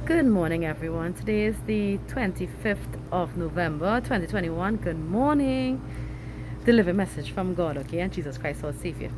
Good morning, everyone. Today is the 25th of November, 2021. Good morning. Deliver message from God, okay, and Jesus Christ, our Savior.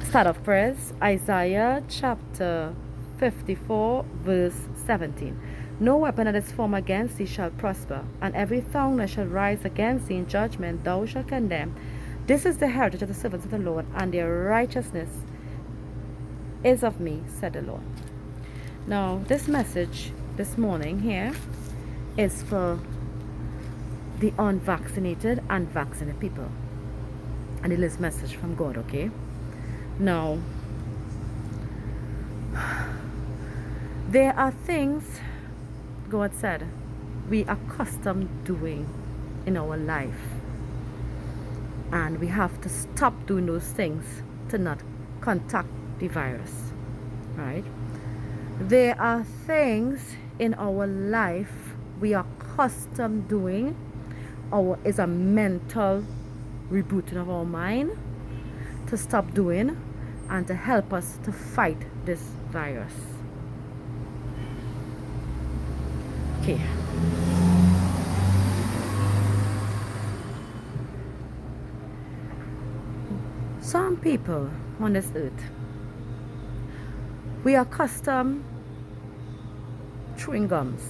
Start of prayers, Isaiah chapter 54, verse 17. No weapon that is formed against thee shall prosper, and every tongue that shall rise against thee in judgment thou shalt condemn. This is the heritage of the servants of the Lord, and their righteousness is of me, said the Lord. Now, this message this morning here is for the unvaccinated and vaccinated people. And it is message from God, okay? Now, there are things God said we are accustomed doing in our life. And we have to stop doing those things to not contact the virus, right? There are things in our life we are accustomed doing. Is a mental rebooting of our mind to stop doing and to help us to fight this virus. Okay. Some people on this earth, we are accustomed chewing gums.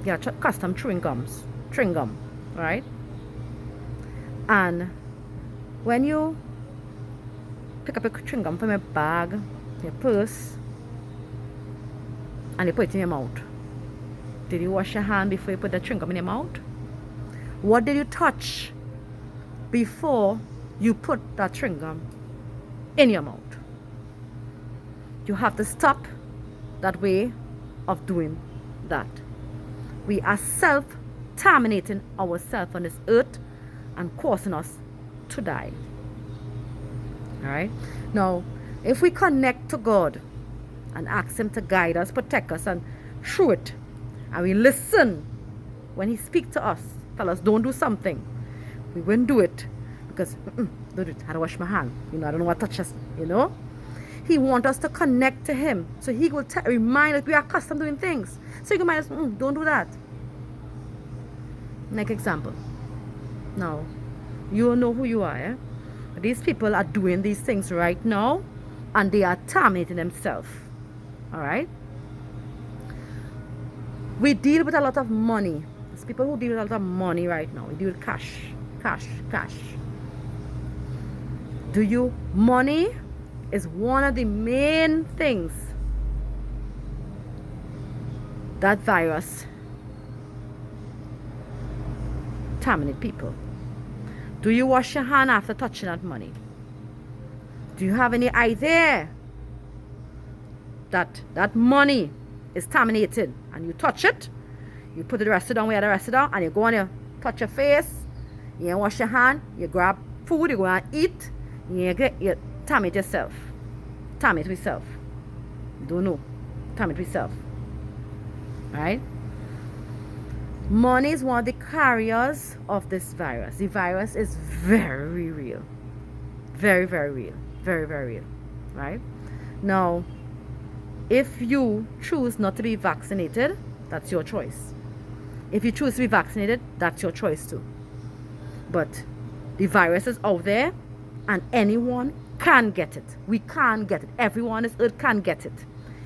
Yeah, accustomed chewing gums. Chewing gum, right? And when you pick up a chewing gum from your bag, your purse, and you put it in your mouth, did you wash your hand before you put the chewing gum in your mouth? What did you touch before you put that chewing gum in your mouth? You have to stop that way of doing that. We are self-terminating ourselves on this earth and causing us to die. Alright? Now, if we connect to God and ask Him to guide us, protect us, and through it, and we listen when He speaks to us, tell us don't do something, we wouldn't do it because don't do it. I had to wash my hand. I don't know what touches. He wants us to connect to Him. So He will remind us we are accustomed doing things. So He can remind us, don't do that. Next example. Now, you know who you are. Eh? These people are doing these things right now, and they are terminating themselves. Alright? We deal with a lot of money. There's people who deal with a lot of money right now. We deal with cash. Cash. Money is one of the main things that virus terminate people. Do you wash your hand after touching that money? Do you have any idea that that money is terminated and you touch it, you put the rest down where the rest down, and you go and you touch your face, you wash your hand, you grab food, you go and eat, you terminate yourself. Terminate yourself. Don't know. Terminate yourself. Right? Money is one of the carriers of this virus. The virus is very real. Very, very real. Very, very real. Right? Now, if you choose not to be vaccinated, that's your choice. If you choose to be vaccinated, that's your choice too. But the virus is out there, and anyone can get it. We can get it. Everyone on this earth can get it.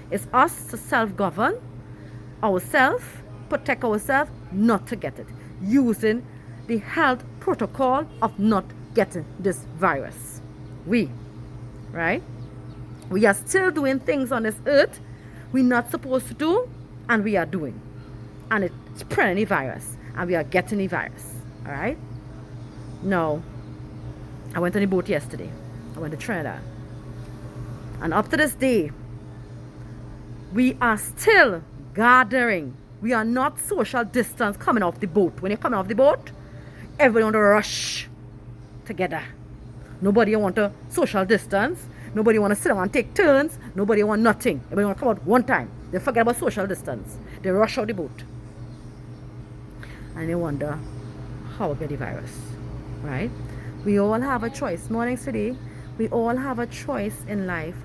It's us to self-govern ourselves, protect ourselves, not to get it, using the health protocol of not getting this virus. Right? We are still doing things on this earth we're not supposed to do, and we are doing. And it's spreading the virus, and we are getting the virus. Alright? Now, I went on a boat yesterday. I went to Trinidad. And up to this day, we are still gathering. We are not social distance coming off the boat. When you're coming off the boat, everybody want to rush together. Nobody want to social distance. Nobody want to sit down and take turns. Nobody want nothing. Everybody want to come out one time. They forget about social distance. They rush out the boat. And they wonder how we get the virus. Right? We all have a choice. Mornings today, we all have a choice in life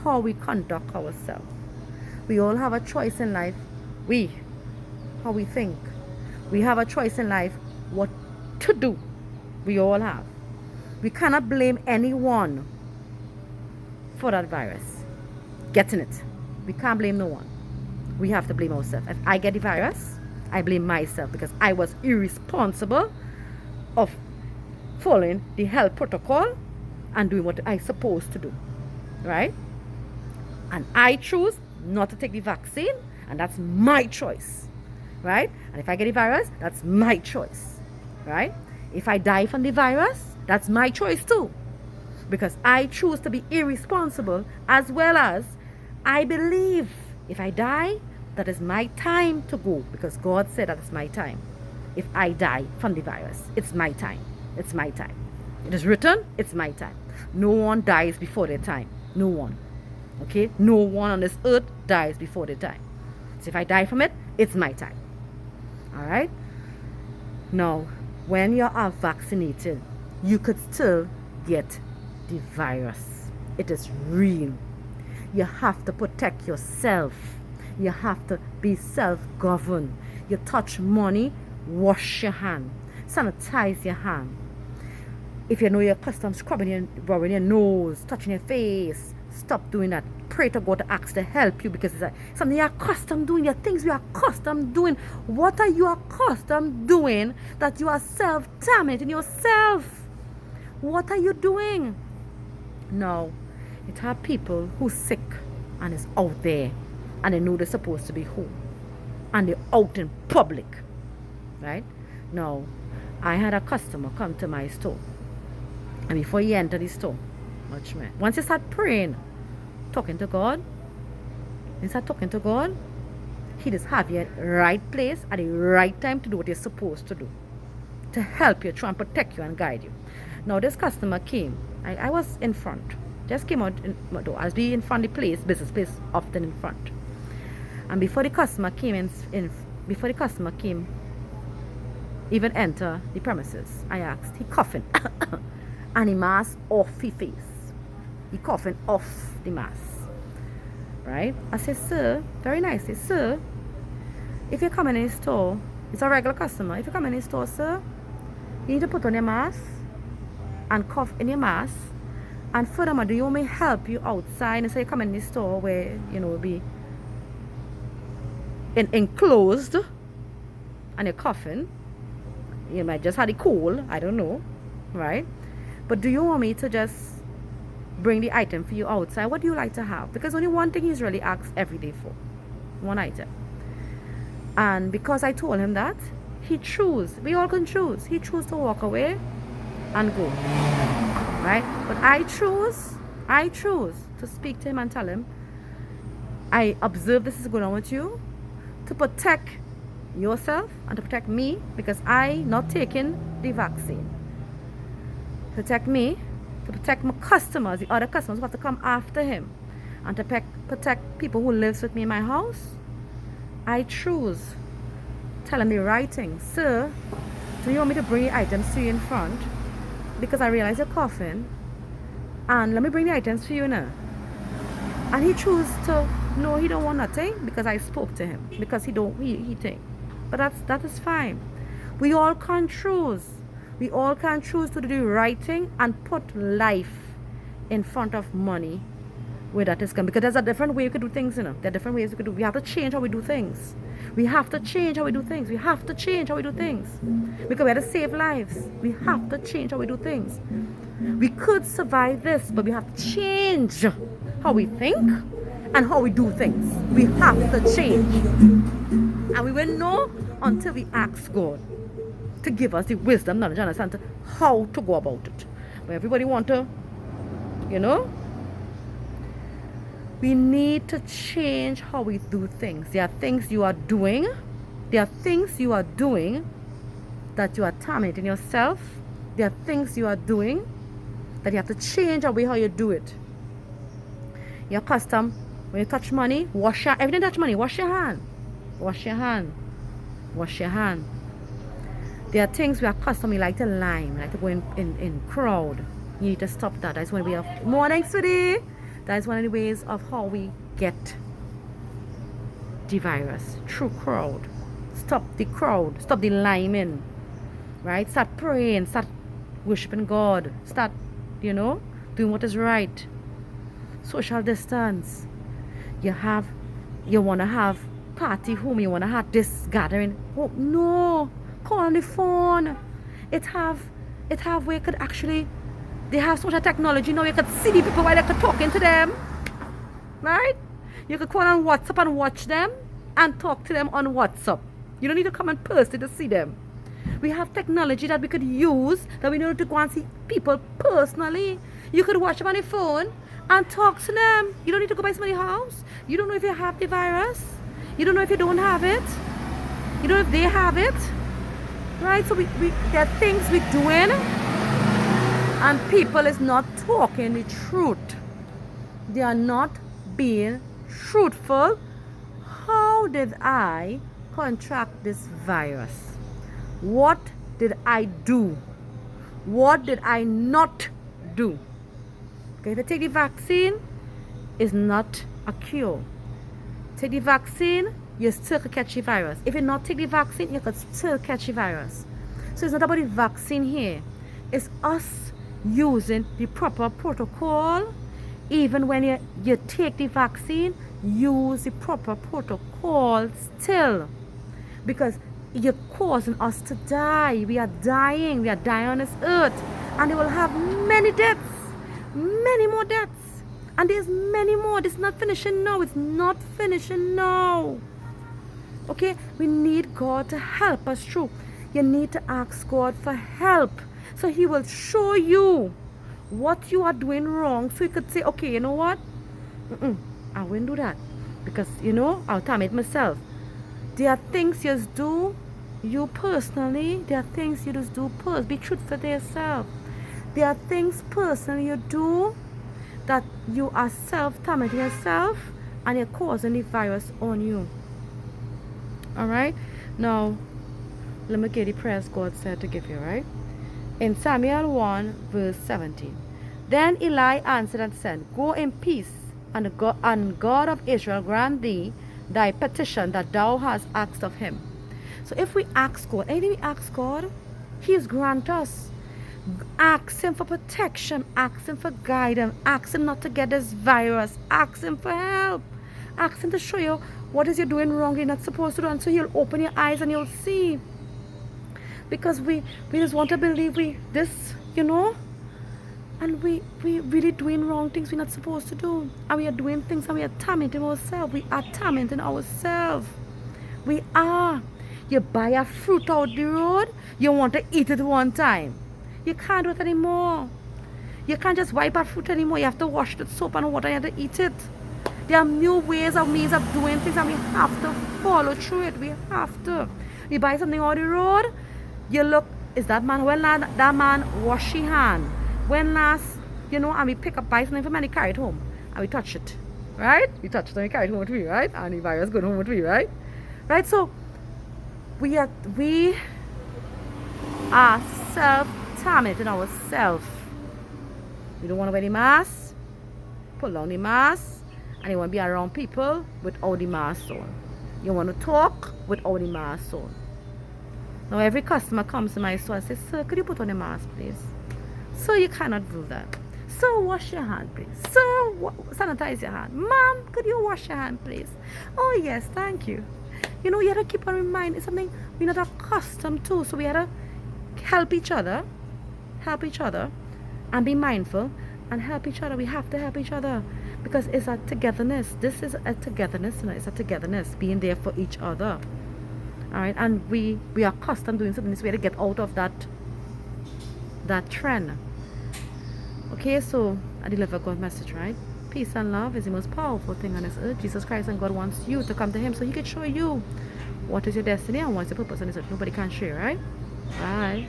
how we conduct ourselves. We all have a choice in life. We, how we think. We have a choice in life what to do. We all have. We cannot blame anyone for that virus getting it. We can't blame no one. We have to blame ourselves. If I get the virus, I blame myself because I was irresponsible of following the health protocol and doing what I supposed to do, right? And I choose not to take the vaccine, and that's my choice, right? And if I get the virus, that's my choice, right? If I die from the virus, that's my choice too, because I choose to be irresponsible, as well as I believe if I die, that is my time to go, because God said that it's my time. If I die from the virus, it's my time. It's my time. It is written, it's my time. No one dies before their time. No one. Okay? No one on this earth dies before their time. So if I die from it, it's my time. All right? Now, when you are vaccinated, you could still get the virus. It is real. You have to protect yourself. You have to be self-governed. You touch money, wash your hand. Sanitize your hand. If you know you're accustomed scrubbing rubbing your nose, touching your face, stop doing that. Pray to God to ask to help you, because it's something you're accustomed doing. There are things we are accustomed doing. What are you accustomed doing that you are self-damaging yourself? What are you doing? No. It have people who's sick and is out there and they know they're supposed to be home and they're out in public, right? Now, I had a customer come to my store, and before he entered the store, watch me. Once you start praying, talking to God, he just have you at the right place at the right time to do what you're supposed to do, to help you, try and protect you and guide you. Now, this customer came. I was in front. Just came out in my door. I was in front of the place, business place, often in front. And before the customer came even enter the premises, I asked, he coughing, and the mask off his face. He coughing off the mask, right? I said, sir, very nicely, sir, if you come in the store, it's a regular customer. If you come in the store, sir, you need to put on your mask and cough in your mask. And furthermore, do you want me to help you outside? And so you come in the store where, will be enclosed and you're coughing. You might just have the cold, I don't know, right? But do you want me to just bring the item for you outside? What do you like to have? Because only one thing he's really asked every day for. One item. And because I told him that, he chose. We all can choose. He chose to walk away and go. Right? But I choose to speak to him and tell him, I observe this is going on with you, to protect yourself and to protect me, because I not taking the vaccine. Protect me, to protect my customers, the other customers who have to come after him, and to protect people who lives with me in my house. I choose telling me right thing. Sir, do you want me to bring the items to you in front? Because I realize you're coughing, and let me bring the items for you now. And he chose to, no, he don't want nothing, because I spoke to him, because he think. But that is fine. We all can choose. We all can choose to do the right thing and put life in front of money where that is coming. Because there's a different way we could do things, There are different ways we could do. We have to change how we do things. We have to change how we do things. We have to change how we do things. Because we have to save lives. We have to change how we do things. We could survive this, but we have to change how we think and how we do things. We have to change. And we will know until we ask God to give us the wisdom, knowledge, and understanding how to go about it. But everybody want to, we need to change how we do things. There are things you are doing. There are things you are doing that you are terminating yourself. There are things you are doing that you have to change the way how you do it. You're accustomed, when you touch money, everything touch money, wash your hand. Wash your hand. Wash your hand. There are things we are accustomed, we like to line, we like to go in crowd. You need to stop that. That's when we have morning, sweetie. That is one of the ways of how we get the virus through crowd. Stop the crowd. Stop the liming. Right? Start praying. Start worshiping God. Start, doing what is right. Social distance. You want to have party home. You want to have this gathering. Oh, no. Call on the phone. It have where you could actually, they have social technology now. You could see the people while they could talking to them. Right? You could call on WhatsApp and watch them and talk to them on WhatsApp. You don't need to come in person to see them. We have technology that we could use, that we need to go and see people personally. You could watch them on the phone and talk to them. You don't need to go by somebody's house. You don't know if you have the virus. You don't know if you don't have it. You don't know if they have it. Right? So there are things we're doing and people is not talking the truth. They are not being truthful. How did I contract this virus? What did I do? What did I not do? Okay, if you take the vaccine, it's not a cure. Take the vaccine, you still could catch the virus. If you not take the vaccine, you could still catch the virus. So it's not about the vaccine here. It's us using the proper protocol. Even when you take the vaccine, use the proper protocol still. Because you're causing us to die. We are dying. We are dying on this earth. And they will have many deaths. Many more deaths. And there's many more. This is not finishing now. It's not finishing now. Okay? We need God to help us through. You need to ask God for help. So He will show you what you are doing wrong. So you could say, okay, you know what? I won't do that. Because, I'll time it myself. There are things you just do, you personally, there are things you just do personally. Be truthful to yourself. There are things personally you do that you are self-targeting yourself and you're causing the virus on you. Alright? Now, let me get the prayers God said to give you, right? In Samuel 1, verse 17. Then Eli answered and said, Go in peace, and God of Israel grant thee thy petition that thou hast asked of him. So if we ask God, anything we ask God, He is grant us. Ask Him for protection, ask Him for guidance, ask Him not to get this virus, ask Him for help, ask Him to show you what is you doing wrong you're not supposed to do, and so He'll open your eyes and you'll see. Because we just want to believe and we really doing wrong things we're not supposed to do, and we are doing things and we are tormenting ourselves. We are tormenting ourselves. We are. You buy a fruit out the road, you want to eat it one time. You can't do it anymore. You can't just wipe out fruit anymore. You have to wash it with soap and water and you have to eat it. There are new ways of means of doing things and we have to follow through it. We have to. You buy something out the road, you look, is that man, when that man wash his hand? When last, and we buy something from and we carry it home and we touch it. Right? We touch it and we carry it home with me, right? And the virus going home with me, right? Right? So we are self-targeting ourselves. We don't want to wear the mask, pull down the mask, and you want to be around people without the mask on. You want to talk without the mask on. Now every customer comes to my store and says, Sir, could you put on a mask, please? So you cannot do that. So wash your hand, please. So sanitize your hand. Mom, could you wash your hand, please? Oh yes, thank you. You have to keep on reminding. It's something we're not accustomed to. So we have to help each other, and be mindful and help each other. We have to help each other because it's a togetherness. This is a togetherness. It's a togetherness, being there for each other. All right, and we are accustomed doing something this way to get out of that trend. Okay, so I deliver God's message, right? Peace and love is the most powerful thing on this earth. Jesus Christ and God wants you to come to Him so He can show you what is your destiny and what's your purpose on this earth. Nobody can share, right? Bye.